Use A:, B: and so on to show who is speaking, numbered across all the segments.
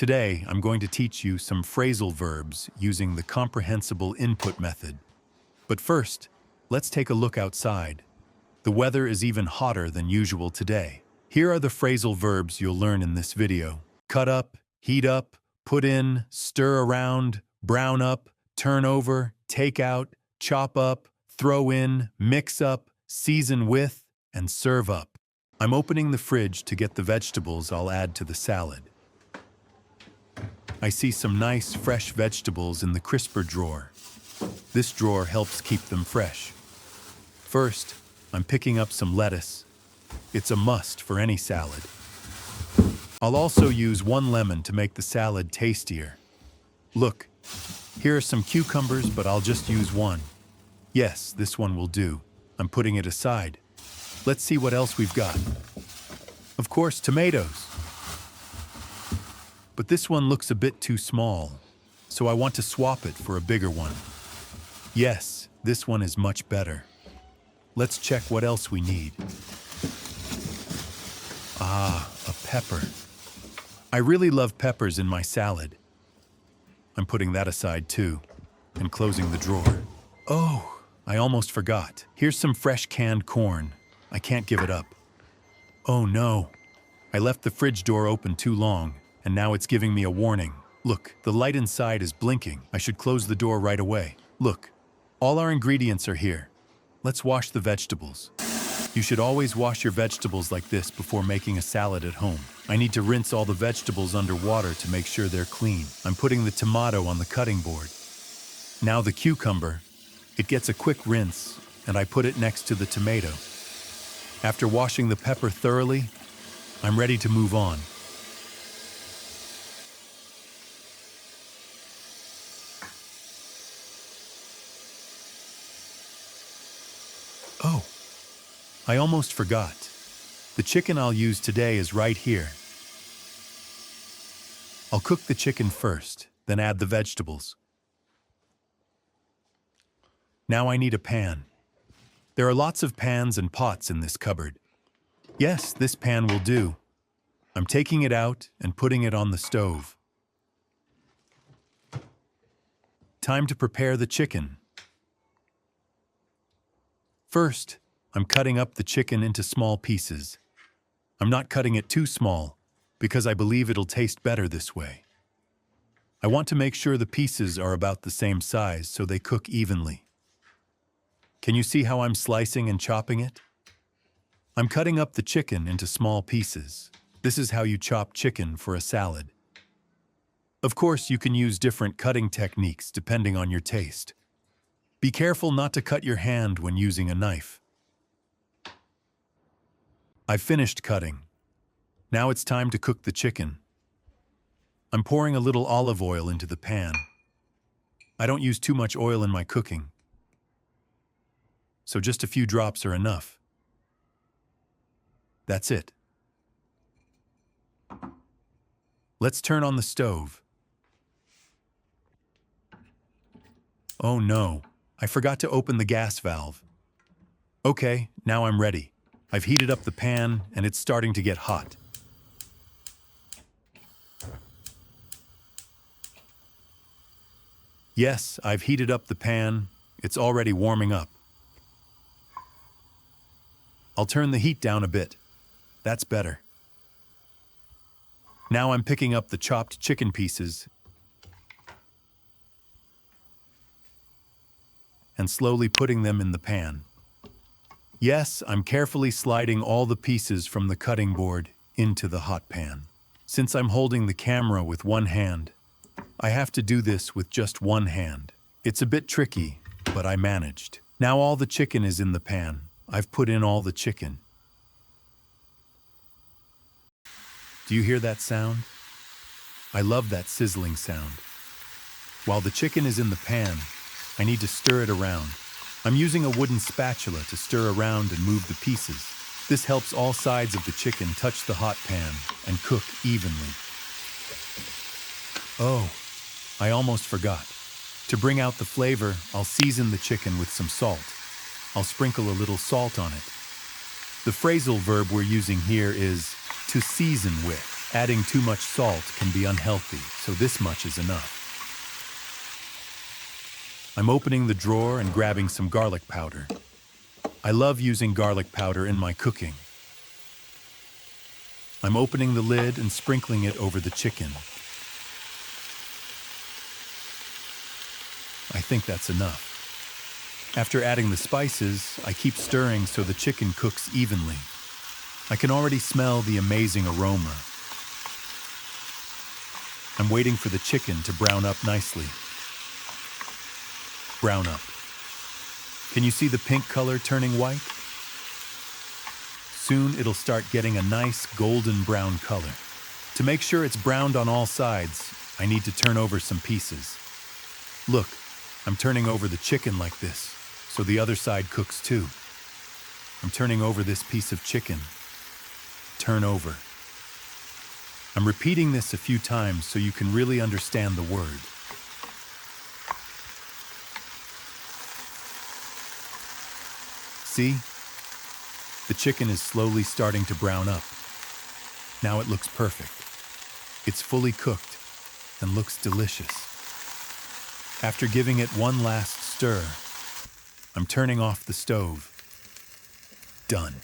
A: Today, I'm going to teach you some phrasal verbs using the Comprehensible Input Method. But first, let's take a look outside. The weather is even hotter than usual today. Here are the phrasal verbs you'll learn in this video. Cut up, heat up, put in, stir around, brown up, turn over, take out, chop up, throw in, mix up, season with, and serve up. I'm opening the fridge to get the vegetables I'll add to the salad. I see some nice, fresh vegetables in the crisper drawer. This drawer helps keep them fresh. First, I'm picking up some lettuce. It's a must for any salad. I'll also use 1 lemon to make the salad tastier. Look, here are some cucumbers, but I'll just use 1. Yes, this one will do. I'm putting it aside. Let's see what else we've got. Of course, tomatoes. But this one looks a bit too small, so I want to swap it for a bigger one. Yes, this one is much better. Let's check what else we need. Ah, a pepper. I really love peppers in my salad. I'm putting that aside too, and closing the drawer. Oh, I almost forgot. Here's some fresh canned corn. I can't give it up. Oh no, I left the fridge door open too long, and now it's giving me a warning. Look, the light inside is blinking. I should close the door right away. Look, all our ingredients are here. Let's wash the vegetables. You should always wash your vegetables like this before making a salad at home. I need to rinse all the vegetables under water to make sure they're clean. I'm putting the tomato on the cutting board. Now the cucumber. It gets a quick rinse, and I put it next to the tomato. After washing the pepper thoroughly, I'm ready to move on. Oh, I almost forgot. The chicken I'll use today is right here. I'll cook the chicken first, then add the vegetables. Now I need a pan. There are lots of pans and pots in this cupboard. Yes, this pan will do. I'm taking it out and putting it on the stove. Time to prepare the chicken. First, I'm cutting up the chicken into small pieces. I'm not cutting it too small because I believe it'll taste better this way. I want to make sure the pieces are about the same size so they cook evenly. Can you see how I'm slicing and chopping it? I'm cutting up the chicken into small pieces. This is how you chop chicken for a salad. Of course, you can use different cutting techniques depending on your taste. Be careful not to cut your hand when using a knife. I've finished cutting. Now it's time to cook the chicken. I'm pouring a little olive oil into the pan. I don't use too much oil in my cooking, so just a few drops are enough. That's it. Let's turn on the stove. Oh no, I forgot to open the gas valve. Okay, now I'm ready. I've heated up the pan and it's starting to get hot. Yes, I've heated up the pan. It's already warming up. I'll turn the heat down a bit. That's better. Now I'm picking up the chopped chicken pieces and slowly putting them in the pan. Yes, I'm carefully sliding all the pieces from the cutting board into the hot pan. Since I'm holding the camera with one hand, I have to do this with just one hand. It's a bit tricky, but I managed. Now all the chicken is in the pan. I've put in all the chicken. Do you hear that sound? I love that sizzling sound. While the chicken is in the pan, I need to stir it around. I'm using a wooden spatula to stir around and move the pieces. This helps all sides of the chicken touch the hot pan and cook evenly. Oh, I almost forgot. To bring out the flavor, I'll season the chicken with some salt. I'll sprinkle a little salt on it. The phrasal verb we're using here is to season with. Adding too much salt can be unhealthy, so this much is enough. I'm opening the drawer and grabbing some garlic powder. I love using garlic powder in my cooking. I'm opening the lid and sprinkling it over the chicken. I think that's enough. After adding the spices, I keep stirring so the chicken cooks evenly. I can already smell the amazing aroma. I'm waiting for the chicken to brown up nicely. Brown up. Can you see the pink color turning white? Soon it'll start getting a nice golden brown color. To make sure it's browned on all sides, I need to turn over some pieces. Look, I'm turning over the chicken like this, so the other side cooks too. I'm turning over this piece of chicken. Turn over. I'm repeating this a few times so you can really understand the word. See? The chicken is slowly starting to brown up. Now it looks perfect. It's fully cooked and looks delicious. After giving it one last stir, I'm turning off the stove. Done.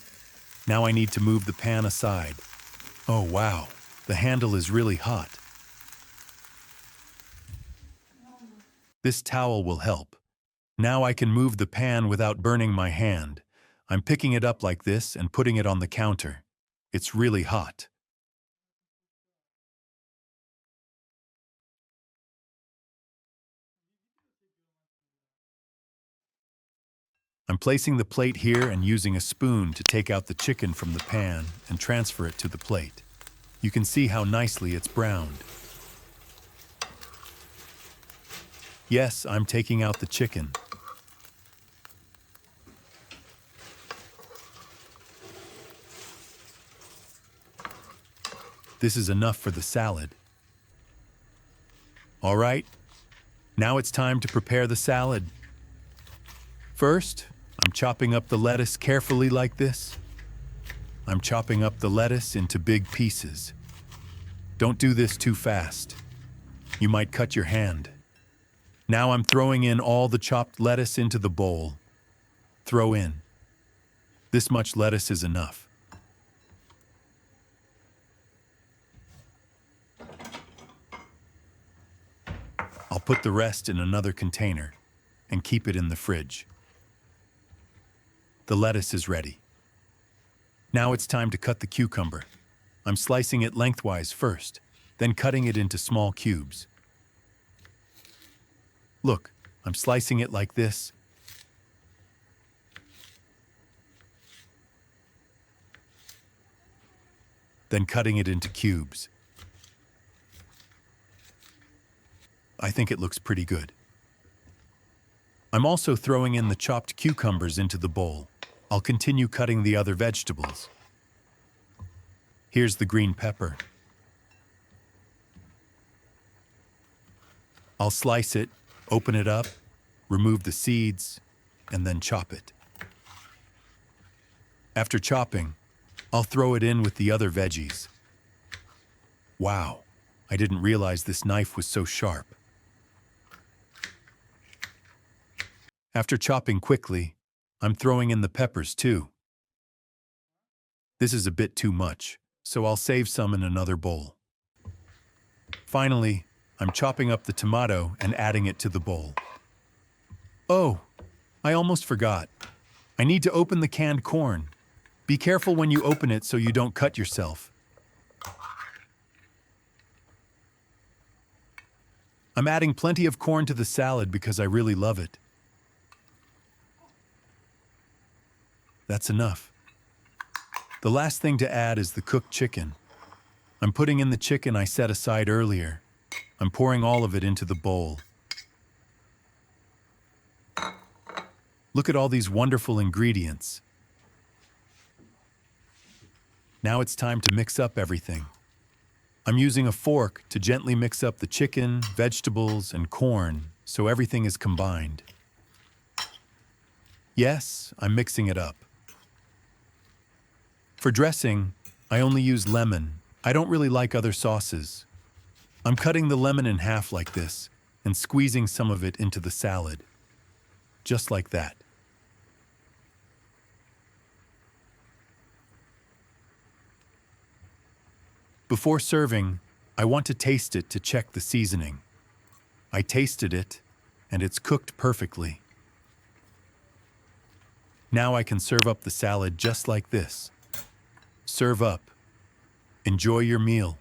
A: Now I need to move the pan aside. Oh wow, the handle is really hot. This towel will help. Now I can move the pan without burning my hand. I'm picking it up like this and putting it on the counter. It's really hot. I'm placing the plate here and using a spoon to take out the chicken from the pan and transfer it to the plate. You can see how nicely it's browned. Yes, I'm taking out the chicken. This is enough for the salad. All right, now it's time to prepare the salad. First, I'm chopping up the lettuce carefully like this. I'm chopping up the lettuce into big pieces. Don't do this too fast. You might cut your hand. Now I'm throwing in all the chopped lettuce into the bowl. Throw in. This much lettuce is enough. I'll put the rest in another container and keep it in the fridge. The lettuce is ready. Now it's time to cut the cucumber. I'm slicing it lengthwise first, then cutting it into small cubes. Look, I'm slicing it like this. Then cutting it into cubes. I think it looks pretty good. I'm also throwing in the chopped cucumbers into the bowl. I'll continue cutting the other vegetables. Here's the green pepper. I'll slice it, open it up, remove the seeds, and then chop it. After chopping, I'll throw it in with the other veggies. Wow, I didn't realize this knife was so sharp. After chopping quickly, I'm throwing in the peppers too. This is a bit too much, so I'll save some in another bowl. Finally, I'm chopping up the tomato and adding it to the bowl. Oh, I almost forgot. I need to open the canned corn. Be careful when you open it so you don't cut yourself. I'm adding plenty of corn to the salad because I really love it. That's enough. The last thing to add is the cooked chicken. I'm putting in the chicken I set aside earlier. I'm pouring all of it into the bowl. Look at all these wonderful ingredients. Now it's time to mix up everything. I'm using a fork to gently mix up the chicken, vegetables, and corn so everything is combined. Yes, I'm mixing it up. For dressing, I only use lemon, I don't really like other sauces. I'm cutting the lemon in half like this and squeezing some of it into the salad. Just like that. Before serving, I want to taste it to check the seasoning. I tasted it, and it's cooked perfectly. Now I can serve up the salad just like this. Serve up. Enjoy your meal.